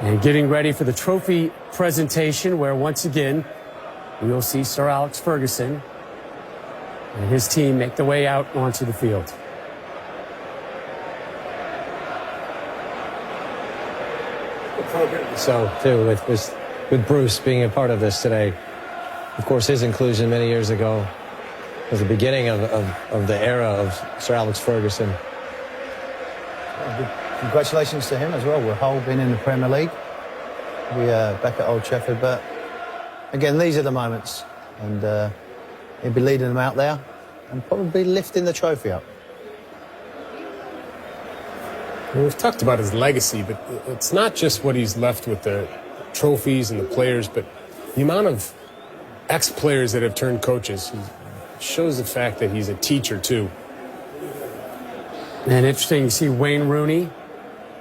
And getting ready for the trophy presentation, where once again we will see Sir Alex Ferguson and his team make their way out onto the field. So, too, with Bruce being a part of this today, of course, his inclusion many years ago was the beginning of the era of Sir Alex Ferguson. Congratulations to him as well. We're Hull being in the Premier League. We're back at Old Trafford, but again, these are the moments, and he'll be leading them out there and probably lifting the trophy up. Well, we've talked about his legacy, but it's not just what he's left with the trophies and the players, but the amount of ex-players that have turned coaches. He shows the fact that he's a teacher, too. And interesting, you see Wayne Rooney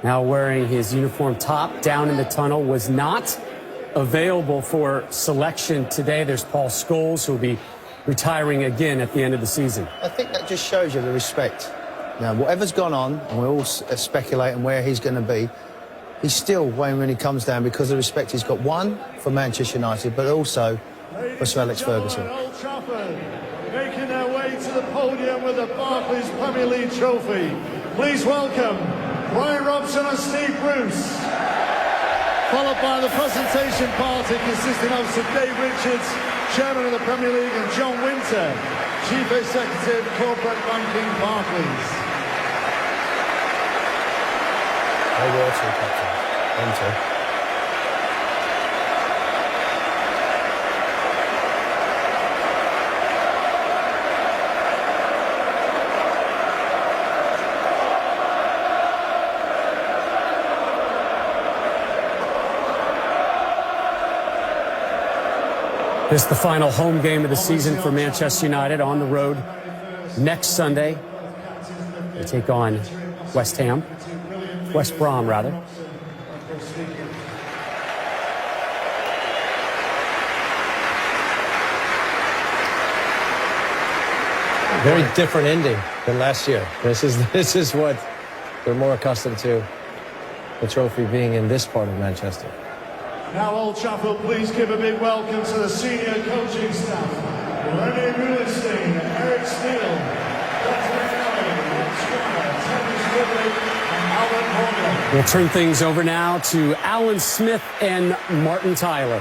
now wearing his uniform top down in the tunnel, was not available for selection today. There's Paul Scholes, who will be retiring again at the end of the season. I think that just shows you the respect. Now, whatever's gone on, and we're all speculating where he's going to be, he's still, Wayne Rooney comes down because of the respect he's got, one, for Manchester United, but also for Sir Alex Ferguson. Old Trafford, making their way to the podium with the Barclays Premier League trophy. Please welcome Brian Robson and Steve Bruce. Followed by the presentation party consisting of Sir Dave Richards, Chairman of the Premier League, and John Winter, Chief Executive, Corporate Banking, Barclays. This is the final home game of the season for Manchester United on the road next Sunday. They take on West Brom, rather. Very different ending than last year. This is what we're more accustomed to, the trophy being in this part of Manchester. Now, Old Trafford, please give a big welcome to the senior coaching staff. Lenny Rubenstein, Eric Steele, and Alan Horner. We'll turn things over now to Alan Smith and Martin Tyler.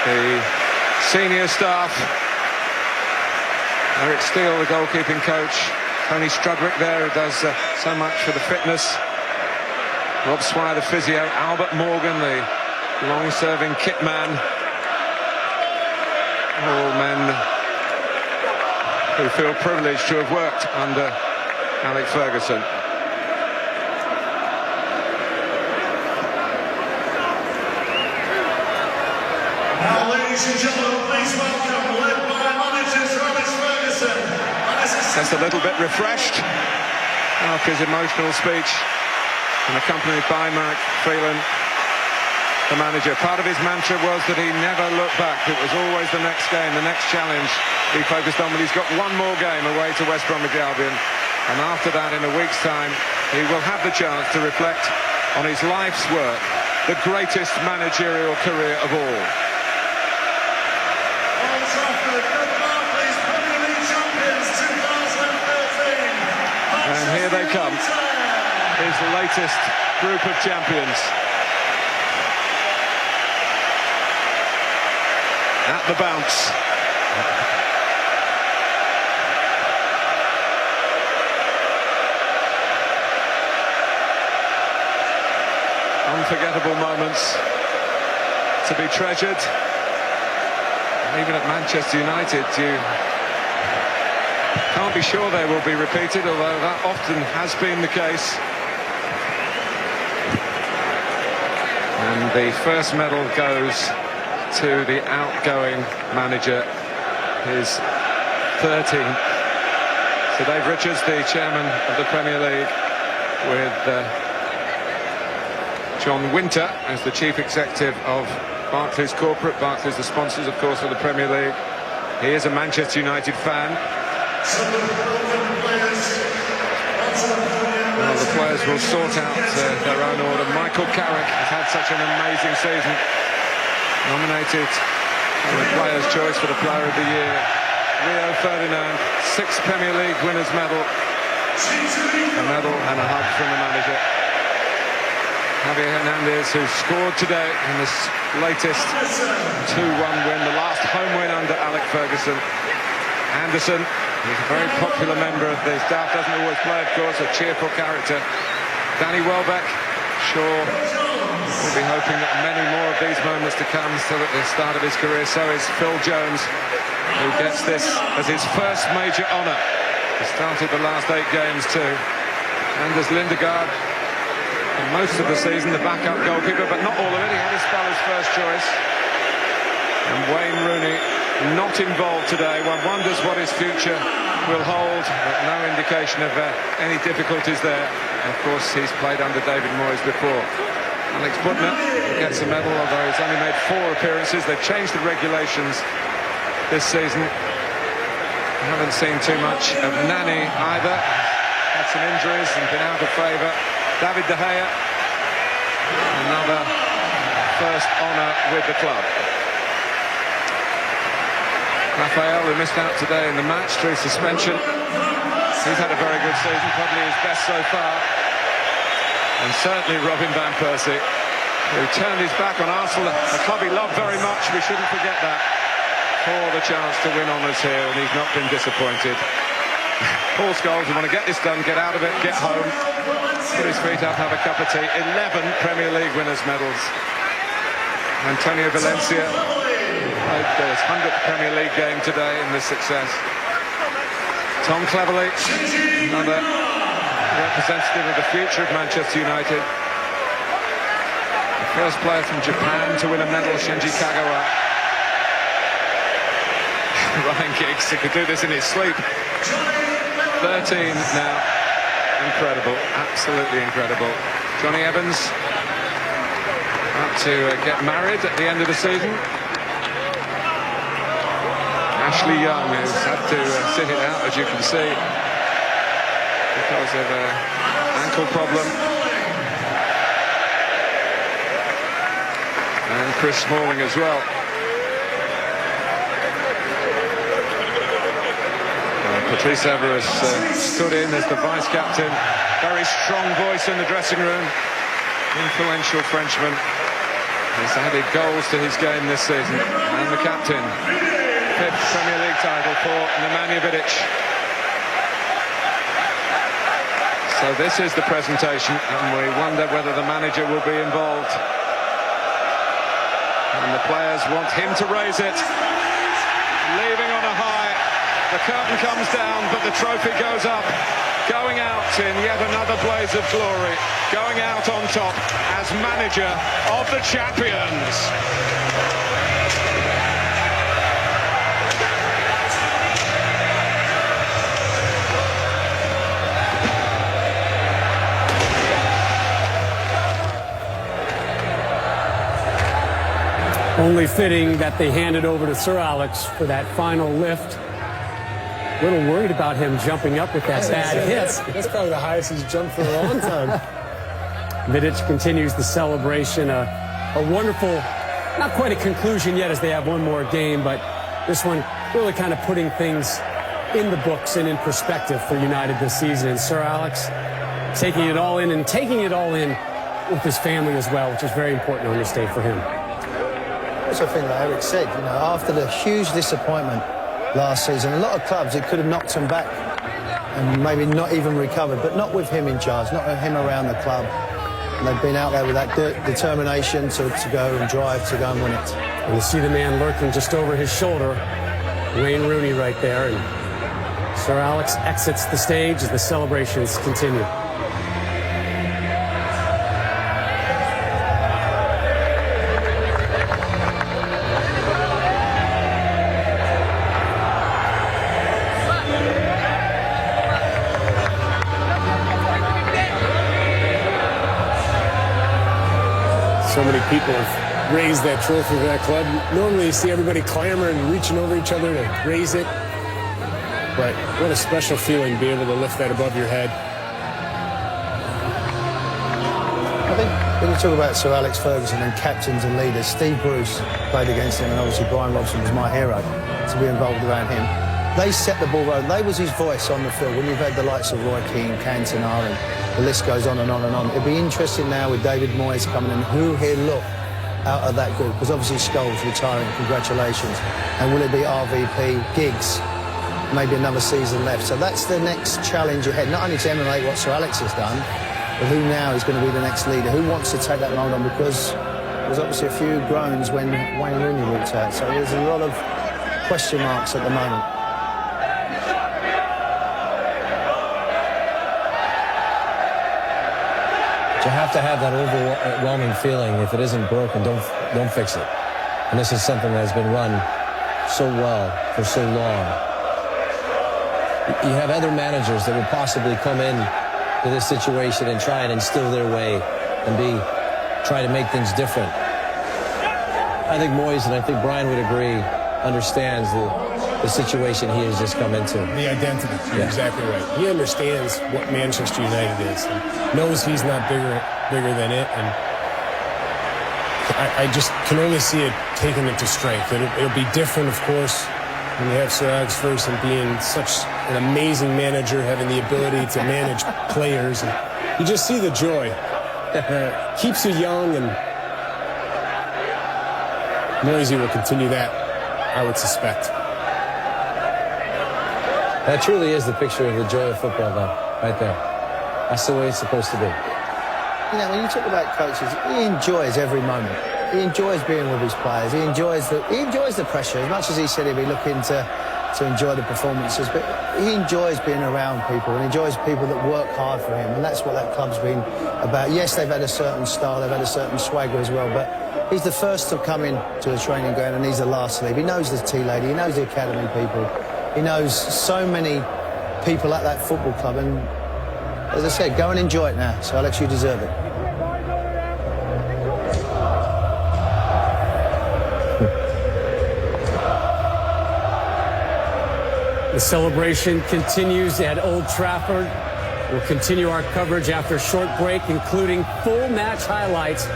The senior staff. Eric Steele, the goalkeeping coach. Tony Strudwick there, who does so much for the fitness. Rob Swire, the physio. Albert Morgan, the long-serving kit man. All men who feel privileged to have worked under Alex Ferguson. Now, ladies and gentlemen, please welcome, led by manager Sir Alex Ferguson. Just a little bit refreshed after his emotional speech, and accompanied by Mark Phelan, the manager. Part of his mantra was that he never looked back. It was always the next game, the next challenge he focused on. But he's got one more game away to West Bromwich Albion, and after that, in a week's time, he will have the chance to reflect on his life's work, the greatest managerial career of all. And here they come, his latest group of champions. At the bounce. Unforgettable moments to be treasured. Even at Manchester United, you can't be sure they will be repeated, although that often has been the case. And the first medal goes to the outgoing manager, his 13th. Sir Dave Richards, the chairman of the Premier League, with John Winter as the chief executive of Barclays Corporate. Barclays, the sponsors, of course, of the Premier League. He is a Manchester United fan. Well, the players will sort out their own order. Michael Carrick has had such an amazing season. Nominated for the Players' Choice for the Player of the Year. Rio Ferdinand, 6 Premier League winners' medal. A medal and a hug from the manager. Javier Hernandez, who scored today in this latest 2-1 win, the last home win under Alex Ferguson. Anderson, he's a very popular member of the staff, doesn't always play, of course, a cheerful character. Danny Welbeck, sure, we'll be hoping that many more of these moments to come still at the start of his career. So is Phil Jones, who gets this as his first major honour. He started the last 8 games too. Anders Lindegaard, for most of the season, the backup goalkeeper, but not all of it. He had his spell as first choice. And Wayne Rooney, not involved today. One wonders what his future will hold, but no indication of any difficulties there. Of course, he's played under David Moyes before. Alex Butner gets a medal, although he's only made 4 appearances. They've changed the regulations this season. Haven't seen too much of Nani either. Had some injuries and been out of favour. David De Gea, another first honour with the club. Rafael, who missed out today in the match through suspension. He's had a very good season, probably his best so far. And certainly Robin van Persie, who turned his back on Arsenal, a club he loved very much. We shouldn't forget that. For the chance to win honours here, and he's not been disappointed. Paul Scholes, we want to get this done, get out of it, get home, put his feet up, have a cup of tea. 11 Premier League winners' medals. Antonio Valencia played his 100th Premier League game today in this success. Tom Cleverley, another representative of the future of Manchester United. The first player from Japan to win a medal, Shinji Kagawa. Ryan Giggs, he could do this in his sleep. 13 now. Incredible, absolutely incredible. Johnny Evans about to get married at the end of the season. Ashley Young, who's had to sit it out, as you can see, because of an ankle problem. And Chris Smalling as well. Patrice Evra stood in as the vice-captain. Very strong voice in the dressing room. Influential Frenchman. He's added goals to his game this season. And the captain. 5th Premier League title for Nemanja Vidic. So this is the presentation, and we wonder whether the manager will be involved. And the players want him to raise it. Leaving on a high. The curtain comes down, but the trophy goes up, going out in yet another blaze of glory, going out on top as manager of the champions. Only fitting that they handed over to Sir Alex for that final lift. A little worried about him jumping up with that bad hit. That's probably the highest he's jumped for a long time. Vidic continues the celebration. A wonderful, not quite a conclusion yet as they have one more game, but this one really kind of putting things in the books and in perspective for United this season. And Sir Alex taking it all in and taking it all in with his family as well, which is very important on this day for him. I also think, like Eric said, you know, after the huge disappointment last season, a lot of clubs, it could have knocked them back and maybe not even recovered, but not with him in charge, not with him around the club. And they've been out there with that determination to go and drive, to go and win it. And you see the man lurking just over his shoulder, Wayne Rooney right there, and Sir Alex exits the stage as the celebrations continue. So many people have raise that trophy for that club. Normally you see everybody clamor and reaching over each other to raise it. But what a special feeling to be able to lift that above your head. I think when you talk about Sir Alex Ferguson and captains and leaders, Steve Bruce played against him, and obviously Brian Robson was my hero to be involved around him. They set the ball rolling. They was his voice on the field. When you've had the likes of Roy Keane, Cantona, and the list goes on and on and on. It'd be interesting now with David Moyes coming in, who he'll look out of that group, because obviously Scholes retiring, congratulations. And will it be RVP, Giggs, maybe another season left? So that's the next challenge ahead, not only to emulate what Sir Alex has done, but who now is going to be the next leader, who wants to take that mould on, because there's obviously a few groans when Wayne Rooney walked out, so there's a lot of question marks at the moment. You have to have that overwhelming feeling. If it isn't broken, don't fix it. And this is something that has been run so well for so long. You have other managers that would possibly come in to this situation and try and instill their way and try to make things different. I think Moyes, and I think Brian would agree, understands the situation he has just come into. The identity. You're exactly right. He understands what Manchester United is and knows he's not bigger than it. And I just can only see it taking it to strength. It'll be different, of course, when you have Sir Alex Ferguson being such an amazing manager, having the ability to manage players. And you just see the joy. Keeps you young, and Moyes will continue that, I would suspect. That truly is the picture of the joy of football, though, right there. That's the way it's supposed to be. You know, when you talk about coaches, he enjoys every moment. He enjoys being with his players. He enjoys the pressure. As much as he said he'd be looking to enjoy the performances, but he enjoys being around people and enjoys people that work hard for him, and that's what that club's been about. Yes, they've had a certain style, they've had a certain swagger as well, but he's the first to come in to the training ground and he's the last to leave. He knows the tea lady, he knows the academy people. He knows so many people at that football club, and as I said, go and enjoy it now. So Alex, you deserve it. The celebration continues at Old Trafford. We'll continue our coverage after a short break, including full match highlights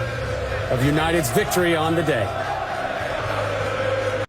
of United's victory on the day.